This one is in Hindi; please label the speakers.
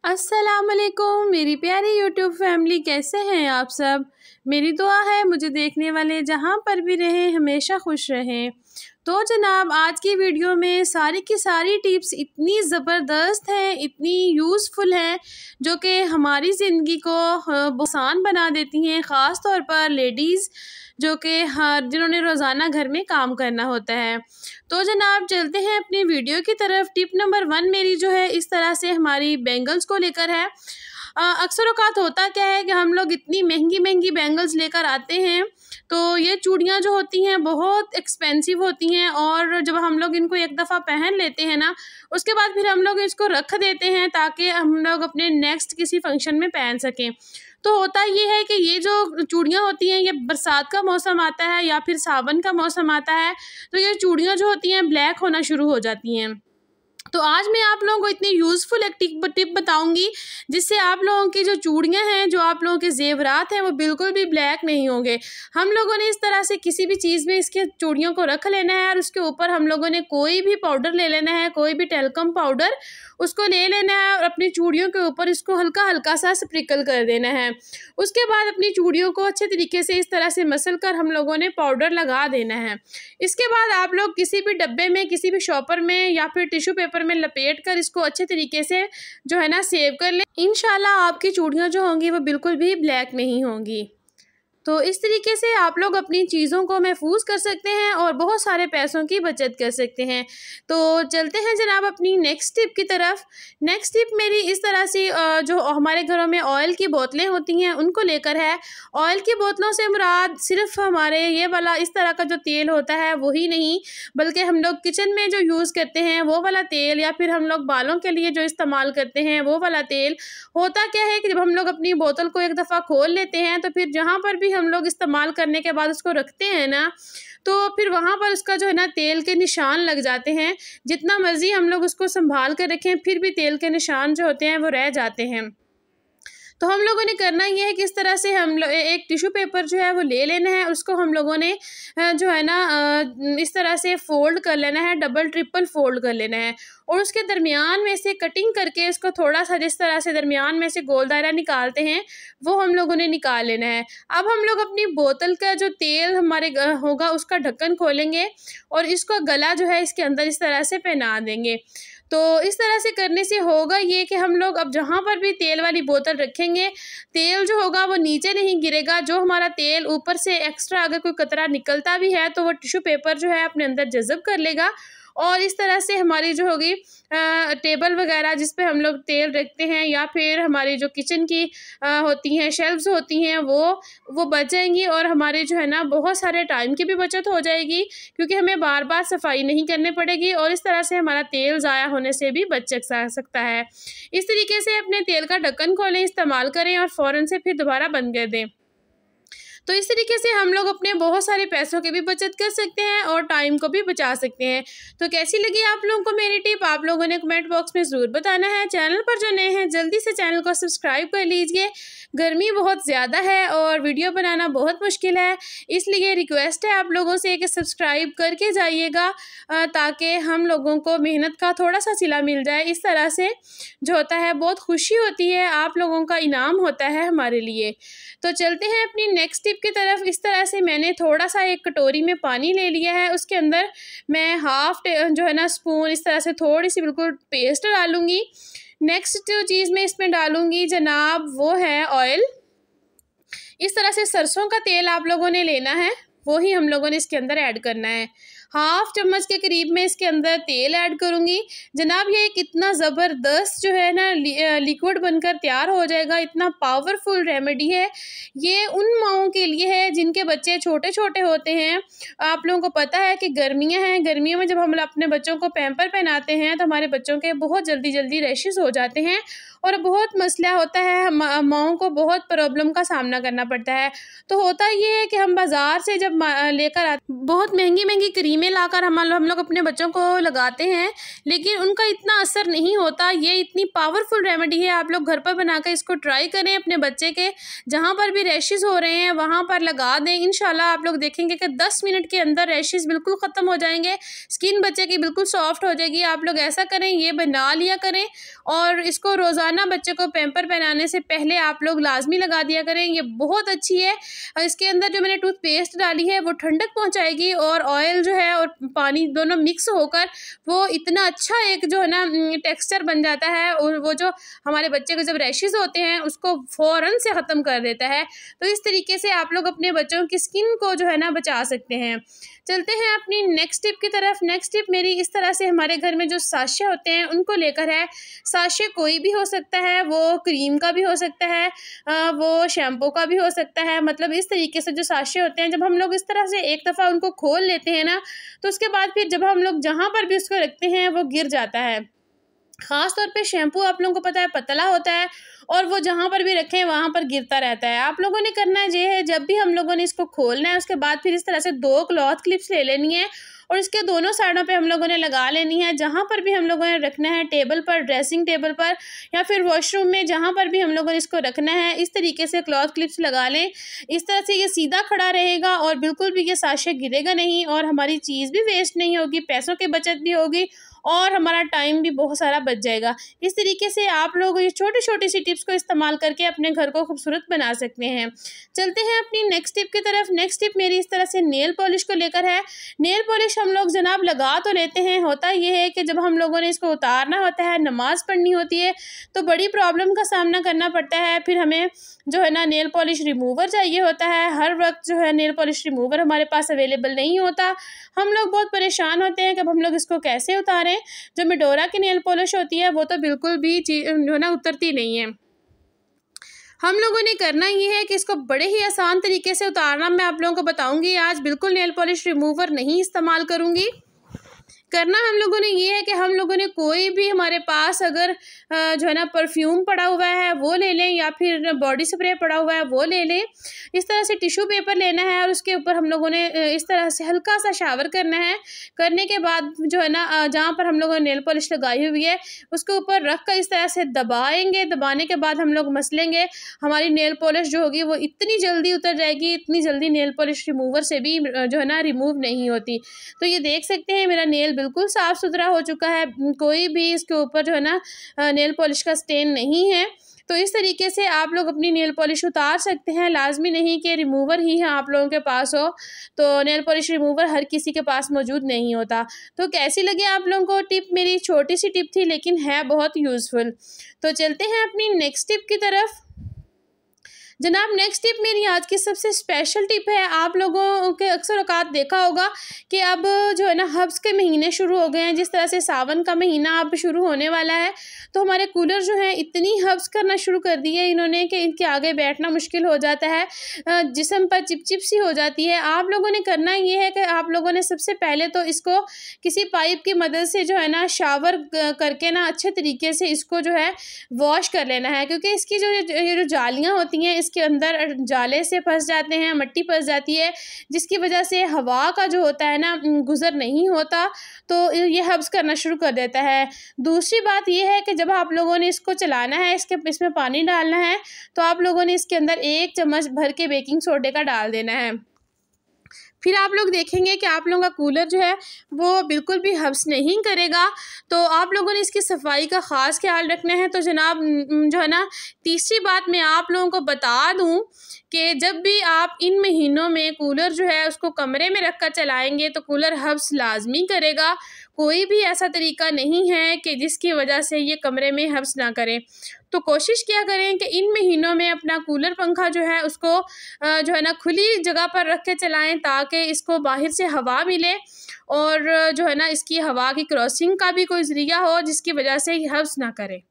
Speaker 1: अस्सलामुअलैकुम मेरी प्यारी यूट्यूब फैमिली, कैसे हैं आप सब। मेरी दुआ है मुझे देखने वाले जहां पर भी रहें हमेशा खुश रहें। तो जनाब, आज की वीडियो में सारी की सारी टिप्स इतनी ज़बरदस्त हैं, इतनी यूज़फुल हैं, जो कि हमारी ज़िंदगी को आसान बना देती हैं, ख़ास तौर पर लेडीज़ जो कि जिन्होंने रोज़ाना घर में काम करना होता है। तो जनाब, चलते हैं अपनी वीडियो की तरफ। टिप नंबर 1 मेरी जो है इस तरह से हमारी बैंगल्स को लेकर है। अक्सर औक़ात होता क्या है कि हम लोग इतनी महंगी महंगी बैंगल्स लेकर आते हैं, तो ये चूड़ियाँ जो होती हैं बहुत एक्सपेंसिव होती हैं, और जब हम लोग इनको एक दफ़ा पहन लेते हैं ना, उसके बाद फिर हम लोग इसको रख देते हैं ताकि हम लोग अपने नेक्स्ट किसी फंक्शन में पहन सकें। तो होता ये है कि ये जो चूड़ियाँ होती हैं, ये बरसात का मौसम आता है या फिर सावन का मौसम आता है, तो ये चूड़ियाँ जो होती हैं ब्लैक होना शुरू हो जाती हैं। तो आज मैं आप लोगों को इतनी यूज़फुल एक टिप बताऊंगी जिससे आप लोगों की जो चूड़ियाँ हैं, जो आप लोगों के ज़ेवरात हैं, वो बिल्कुल भी ब्लैक नहीं होंगे। हम लोगों ने इस तरह से किसी भी चीज़ में इसके चूड़ियों को रख लेना है, और उसके ऊपर हम लोगों ने कोई भी पाउडर ले लेना है, कोई भी टेल्कम पाउडर उसको ले लेना है, और अपनी चूड़ियों के ऊपर इसको हल्का हल्का सा स्प्रिंकल कर देना है। उसके बाद अपनी चूड़ियों को अच्छे तरीके से इस तरह से मसल कर हम लोगों ने पाउडर लगा देना है। इसके बाद आप लोग किसी भी डब्बे में, किसी भी शॉपर में या फिर टिश्यू पेपर में लपेट कर इसको अच्छे तरीके से जो है ना सेव कर लें। इंशाल्लाह आपकी चूड़ियाँ जो होंगी वो बिल्कुल भी ब्लैक नहीं होंगी। तो इस तरीके से आप लोग अपनी चीज़ों को महफूज कर सकते हैं और बहुत सारे पैसों की बचत कर सकते हैं। तो चलते हैं जनाब अपनी नेक्स्ट टिप की तरफ। नेक्स्ट टिप मेरी इस तरह से जो हमारे घरों में ऑयल की बोतलें होती हैं उनको लेकर है। ऑयल की बोतलों से मुराद सिर्फ हमारे ये वाला इस तरह का जो तेल होता है वही नहीं, बल्कि हम लोग किचन में जो यूज़ करते हैं वो वाला तेल, या फिर हम लोग बालों के लिए जो इस्तेमाल करते हैं वो वाला तेल। होता क्या है कि जब हम लोग अपनी बोतल को एक दफ़ा खोल लेते हैं, तो फिर जहाँ पर भी हम लोग इस्तेमाल करने के बाद उसको रखते हैं ना, तो फिर वहाँ पर उसका जो है ना तेल के निशान लग जाते हैं। जितना मर्जी हम लोग उसको संभाल कर रखें, फिर भी तेल के निशान जो होते हैं वो रह जाते हैं। तो हम लोगों ने करना ये है कि इस तरह से हम लोग एक टिश्यू पेपर जो है वो ले लेना है, उसको हम लोगों ने जो है ना इस तरह से फ़ोल्ड कर लेना है, डबल ट्रिपल फ़ोल्ड कर लेना है, और उसके दरमियान में से कटिंग करके इसको थोड़ा सा जिस तरह से दरमियान में से गोल दायरा निकालते हैं वो हम लोगों ने निकाल लेना है। अब हम लोग अपनी बोतल का जो तेल हमारे होगा उसका ढक्कन खोलेंगे, और इसको गला जो है इसके अंदर इस तरह से पहना देंगे। तो इस तरह से करने से होगा ये कि हम लोग अब जहाँ पर भी तेल वाली बोतल रखेंगे, तेल जो होगा वो नीचे नहीं गिरेगा। जो हमारा तेल ऊपर से एक्स्ट्रा अगर कोई कतरा निकलता भी है, तो वो टिश्यू पेपर जो है अपने अंदर जज़ब कर लेगा, और इस तरह से हमारी जो होगी टेबल वगैरह जिस पे हम लोग तेल रखते हैं, या फिर हमारी जो किचन की होती हैं शेल्व्स होती हैं वो बच जाएंगी, और हमारे जो है ना बहुत सारे टाइम की भी बचत हो जाएगी, क्योंकि हमें बार बार सफाई नहीं करनी पड़ेगी, और इस तरह से हमारा तेल ज़ाया होने से भी बच सकता है। इस तरीके से अपने तेल का ढक्कन खोलें, इस्तेमाल करें, और फ़ौरन से फिर दोबारा बंद कर दें। तो इस तरीके से हम लोग अपने बहुत सारे पैसों की भी बचत कर सकते हैं और टाइम को भी बचा सकते हैं। तो कैसी लगी आप लोगों को मेरी टिप, आप लोगों ने कमेंट बॉक्स में ज़रूर बताना है। चैनल पर जो नए हैं जल्दी से चैनल को सब्सक्राइब कर लीजिए। गर्मी बहुत ज़्यादा है और वीडियो बनाना बहुत मुश्किल है, इसलिए रिक्वेस्ट है आप लोगों से कि सब्सक्राइब करके जाइएगा, ताकि हम लोगों को मेहनत का थोड़ा सा सिला मिल जाए। इस तरह से जो होता है बहुत खुशी होती है, आप लोगों का इनाम होता है हमारे लिए। तो चलते हैं अपनी नेक्स्ट टिप की तरफ। इस तरह से मैंने थोड़ा सा एक कटोरी में पानी ले लिया है, उसके अंदर मैं हाफ जो है ना स्पून इस तरह से थोड़ी सी बिल्कुल पेस्ट डालूंगी। नेक्स्ट जो चीज़ मैं इसमें डालूंगी जनाब वो है ऑयल। इस तरह से सरसों का तेल आप लोगों ने लेना है, वो ही हम लोगों ने इसके अंदर ऐड करना है। हाफ चम्मच के करीब में इसके अंदर तेल ऐड करूँगी। जनाब, ये एक इतना ज़बरदस्त जो है ना लिक्विड बनकर तैयार हो जाएगा, इतना पावरफुल रेमेडी है। ये उन माओं के लिए है जिनके बच्चे छोटे छोटे होते हैं। आप लोगों को पता है कि गर्मियाँ हैं, गर्मियों में जब हम अपने बच्चों को पैम्पर पहनाते हैं तो हमारे बच्चों के बहुत जल्दी रैशेस हो जाते हैं, और बहुत मसला होता है, माओं को बहुत प्रॉब्लम का सामना करना पड़ता है। तो होता ये है कि हम बाज़ार से जब लेकर आते बहुत महंगी क्रीमें लाकर हम लोग अपने बच्चों को लगाते हैं, लेकिन उनका इतना असर नहीं होता। ये इतनी पावरफुल रेमेडी है, आप लोग घर पर बनाकर इसको ट्राई करें। अपने बच्चे के जहाँ पर भी रैशेस हो रहे हैं वहाँ पर लगा दें। इंशाल्लाह आप लोग देखेंगे कि 10 मिनट के अंदर रैशेस बिल्कुल ख़त्म हो जाएंगे, स्किन बच्चे की बिल्कुल सॉफ्ट हो जाएगी। आप लोग ऐसा करें, ये बना लिया करें, और इसको रोज़ाना रोज़ाना बच्चे को पैम्पर पहनाने से पहले आप लोग लाजमी लगा दिया करें। ये बहुत अच्छी है और इसके अंदर जो मैंने टूथपेस्ट डाली है वो ठंडक पहुँचाएगी और ऑयल जो है और पानी दोनों मिक्स होकर वो इतना अच्छा एक जो है ना टेक्सचर बन जाता है और वो जो हमारे बच्चे को जब रैशेज़ होते हैं उसको फ़ौरन से ख़त्म कर देता है। तो इस तरीके से आप लोग अपने बच्चों की स्किन को जो है ना बचा सकते हैं। चलते हैं अपनी नेक्स्ट टिप की तरफ। नेक्स्ट टिप मेरी इस तरह से हमारे घर में जो साशे होते हैं उनको लेकर है। साशे कोई भी हो सकता है, वो क्रीम का भी हो सकता है, वो शैम्पू का भी हो सकता है। मतलब इस तरीके से जो साशे होते हैं जब हम लोग इस तरह से एक दफ़ा उनको खोल लेते हैं ना तो उसके बाद फिर जब हम लोग जहाँ पर भी उसको रखते हैं वो गिर जाता है। ख़ास तौर पे शैम्पू आप लोगों को पता है पतला होता है और वो जहाँ पर भी रखें वहाँ पर गिरता रहता है। आप लोगों ने करना ये है, जब भी हम लोगों ने इसको खोलना है उसके बाद फिर इस तरह से 2 क्लॉथ क्लिप्स ले लेनी है और इसके दोनों साइडों पे हम लोगों ने लगा लेनी है। जहाँ पर भी हम लोगों ने रखना है, टेबल पर, ड्रेसिंग टेबल पर या फिर वॉशरूम में, जहाँ पर भी हम लोगों ने इसको रखना है इस तरीके से क्लॉथ क्लिप्स लगा लें। इस तरह से ये सीधा खड़ा रहेगा और बिल्कुल भी ये साशे गिरेगा नहीं और हमारी चीज़ भी वेस्ट नहीं होगी, पैसों की बचत भी होगी और हमारा टाइम भी बहुत सारा बच जाएगा। इस तरीके से आप लोग ये छोटी-छोटी सी टिप्स को इस्तेमाल करके अपने घर को खूबसूरत बना सकते हैं। चलते हैं अपनी नेक्स्ट टिप की तरफ। नेक्स्ट टिप मेरी इस तरह से नेल पॉलिश को लेकर है। नेल पॉलिश हम लोग जनाब लगा तो लेते हैं, होता ये है कि जब हम लोगों ने इसको उतारना होता है, नमाज़ पढ़नी होती है तो बड़ी प्रॉब्लम का सामना करना पड़ता है। फिर हमें जो है ना नेल पॉलिश रिमूवर चाहिए होता है। हर वक्त जो है नेल पॉलिश रिमूवर हमारे पास अवेलेबल नहीं होता। हम लोग बहुत परेशान होते हैं कि अब हम लोग इसको कैसे उतारें। जो मेडोरा की नेल पॉलिश होती है वो तो बिल्कुल भी जो ना उतरती नहीं है। हम लोगों ने करना ये है कि इसको बड़े ही आसान तरीके से उतारना मैं आप लोगों को बताऊंगी। आज बिल्कुल नेल पॉलिश रिमूवर नहीं इस्तेमाल करूंगी। करना हम लोगों ने ये है कि हम लोगों ने कोई भी हमारे पास अगर जो है ना परफ्यूम पड़ा हुआ है वो ले लें या फिर बॉडी स्प्रे पड़ा हुआ है वो ले लें। इस तरह से टिश्यू पेपर लेना है और उसके ऊपर हम लोगों ने इस तरह से हल्का सा शावर करना है। करने के बाद जो है ना जहाँ पर हम लोगों ने नेल पॉलिश लगाई हुई है उसके ऊपर रख कर इस तरह से दबाएंगे। दबाने के बाद हम लोग मसलेंगे, हमारी नेल पॉलिश जो होगी वो इतनी जल्दी उतर जाएगी। इतनी जल्दी नेल पॉलिश रिमूवर से भी जो है ना रिमूव नहीं होती। तो ये देख सकते हैं मेरा नेल बिल्कुल साफ़ सुथरा हो चुका है, कोई भी इसके ऊपर जो है ना नेल पॉलिश का स्टेन नहीं है। तो इस तरीके से आप लोग अपनी नेल पॉलिश उतार सकते हैं। लाजमी नहीं कि रिमूवर ही है आप लोगों के पास हो, तो नेल पॉलिश रिमूवर हर किसी के पास मौजूद नहीं होता। तो कैसी लगी आप लोगों को टिप? मेरी छोटी सी टिप थी लेकिन है बहुत यूज़फुल। तो चलते हैं अपनी नेक्स्ट टिप की तरफ। जनाब नेक्स्ट टिप मेरी आज की सबसे स्पेशल टिप है। आप लोगों के अक्सर औकात देखा होगा कि अब जो है ना हब्स के महीने शुरू हो गए हैं। जिस तरह से सावन का महीना अब शुरू होने वाला है तो हमारे कूलर जो हैं इतनी हब्स करना शुरू कर दी है इन्होंने कि इनके आगे बैठना मुश्किल हो जाता है, जिस्म पर चिपचिप सी हो जाती है। आप लोगों ने करना ये है कि आप लोगों ने सबसे पहले तो इसको किसी पाइप की मदद से जो है ना शावर करके ना अच्छे तरीके से इसको जो है वॉश कर लेना है, क्योंकि इसकी जो जालियाँ होती हैं इसके अंदर जाले से फंस जाते हैं, मट्टी फंस जाती है जिसकी वजह से हवा का जो होता है ना गुज़र नहीं होता, तो ये हब्स करना शुरू कर देता है। दूसरी बात ये है कि जब आप लोगों ने इसको चलाना है, इसमें पानी डालना है, तो आप लोगों ने इसके अंदर 1 चम्मच भर के बेकिंग सोडे का डाल देना है। फिर आप लोग देखेंगे कि आप लोगों का कूलर जो है वो बिल्कुल भी हब्स नहीं करेगा। तो आप लोगों ने इसकी सफाई का ख़ास ख्याल रखना है। तो जनाब जो है ना तीसरी बात मैं आप लोगों को बता दूं कि जब भी आप इन महीनों में कूलर जो है उसको कमरे में रख कर चलाएँगे तो कूलर हब्स लाजमी करेगा। कोई भी ऐसा तरीका नहीं है कि जिसकी वजह से ये कमरे में हब्स ना करें। तो कोशिश किया करें कि इन महीनों में अपना कूलर पंखा जो है उसको जो है ना खुली जगह पर रख के चलाएँ ताकि इसको बाहर से हवा मिले और जो है ना इसकी हवा की क्रॉसिंग का भी कोई ज़रिया हो जिसकी वजह से ये हब्स ना करे।